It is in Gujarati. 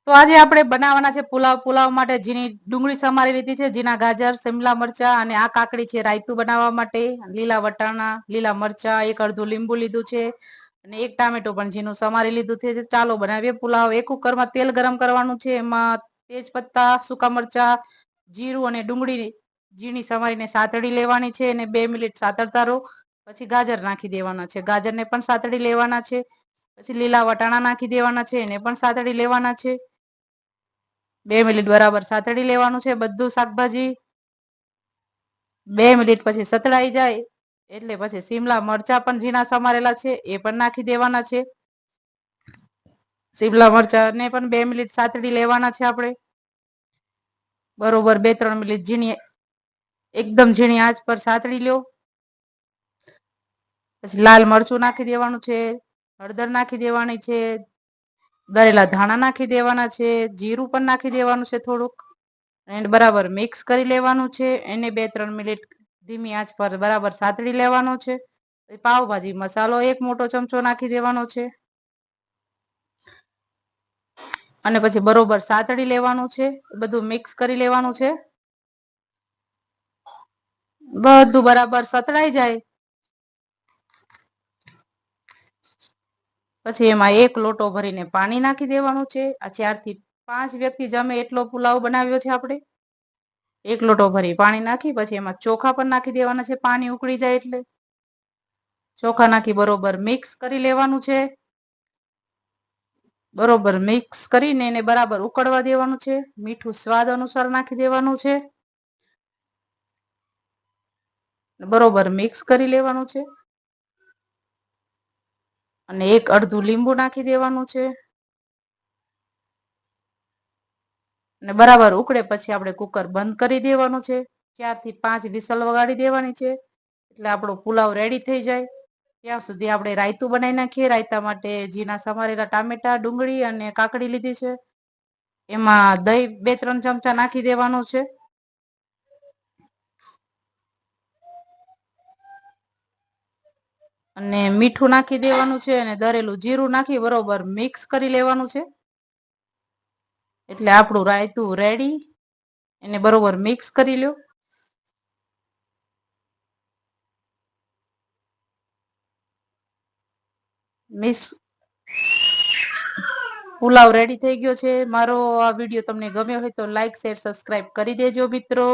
તો આજે આપણે બનાવવાના છે પુલાવ. પુલાવ માટે ઝીણી ડુંગળી સમારી લીધી છે, ઝીણા ગાજર, શિમલા મરચા અને આ કાકડી છે રાયતું બનાવવા માટે, લીલા વટાણા, લીલા મરચા, એક અડધું લીંબુ લીધું છે અને એક ટામેટું પણ ઝીણું સમારી લીધું છે. ચાલો બનાવીએ પુલાવ. એક કુકરમાં તેલ ગરમ કરવાનું છે, એમાં તેજ પત્તા, સૂકા મરચા, જીરું અને ડુંગળી ઝીણી સમારીને સાતળી લેવાની છે અને 2 મિનિટ સાતળતા રહો. પછી ગાજર નાખી દેવાના છે, ગાજરને પણ સાતળી લેવાના છે. પછી લીલા વટાણા નાખી દેવાના છે, એને પણ સાતળી લેવાના છે. 2 મિનિટ બરાબર સાતળી લેવાનું છે બધું શાકભાજી. 2 મિનિટ પછી સતળાઈ જાય એટલે પછી શિમલા મરચા પણ ઝીણા સમારેલા છે એ પણ નાખી દેવાના છે. શિમલા મરચા ને પણ 2 મિનિટ સાતળી લેવાના છે આપણે. બરોબર 2-3 મિનિટ ઝીણી એકદમ ઝીણી આંચ પર સાતળી લ્યો. પછી લાલ મરચું નાખી દેવાનું છે, હળદર નાખી દેવાની છે, દળેલા ધાણા નાખી દેવાના છે, જીરું પણ નાખી દેવાનું છે થોડુંક એન્ડ બરાબર મિક્સ કરી લેવાનું છે. એને 2-3 મિનિટ ધીમી આંચ પર બરાબર સાતળી લેવાનો છે. પાવભાજી મસાલો 1 મોટો ચમચો નાખી દેવાનો છે અને પછી બરોબર સાતળી લેવાનું છે. બધું મિક્સ કરી લેવાનું છે. બધું બરાબર સતળાઈ જાય પછી એમાં 1 લોટો ભરીને પાણી નાખી દેવાનું છે. આ 4 થી 5 વ્યક્તિ જમે એટલો પુલાવ બનાવ્યો છે આપણે. 1 લોટો ભરી પાણી નાખી પછી એમાં ચોખા પણ નાખી દેવાના છે, પાણી ઉકળી જાય એટલે. ચોખા નાખી બરોબર મિક્સ કરી લેવાનું છે. બરોબર મિક્સ કરીને એને બરાબર ઉકળવા દેવાનું છે. મીઠું સ્વાદ અનુસાર નાખી દેવાનું છે. બરોબર મિક્સ કરી લેવાનું છે અને 1 અડધું લીંબુ નાખી દેવાનું છે અને બરાબર ઉકળે પછી આપણે કુકર બંધ કરી દેવાનું છે. 4 થી 5 વિસલ વગાડી દેવાની છે એટલે આપણો પુલાવ રેડી થઈ જાય. ત્યાં સુધી આપણે રાયતું બનાવી નાખીએ. રાયતા માટે ઝીણા સમારેલા ટામેટા, ડુંગળી અને કાકડી લીધી છે. એમાં દહીં 2-3 ચમચા નાખી દેવાનું છે અને મીઠું નાખી દેવાનું છે અને દળેલું જીરું નાખી બરોબર મિક્સ કરી લેવાનું છે. એટલે આપણું રાયતું રેડી. એને બરોબર મિક્સ કરી લ્યો. મિક્સ પુલાવ રેડી થઈ ગયો છે. મારો આ વિડીયો તમને ગમ્યો હોય તો લાઈક, શેર, સબસ્ક્રાઈબ કરી દેજો મિત્રો.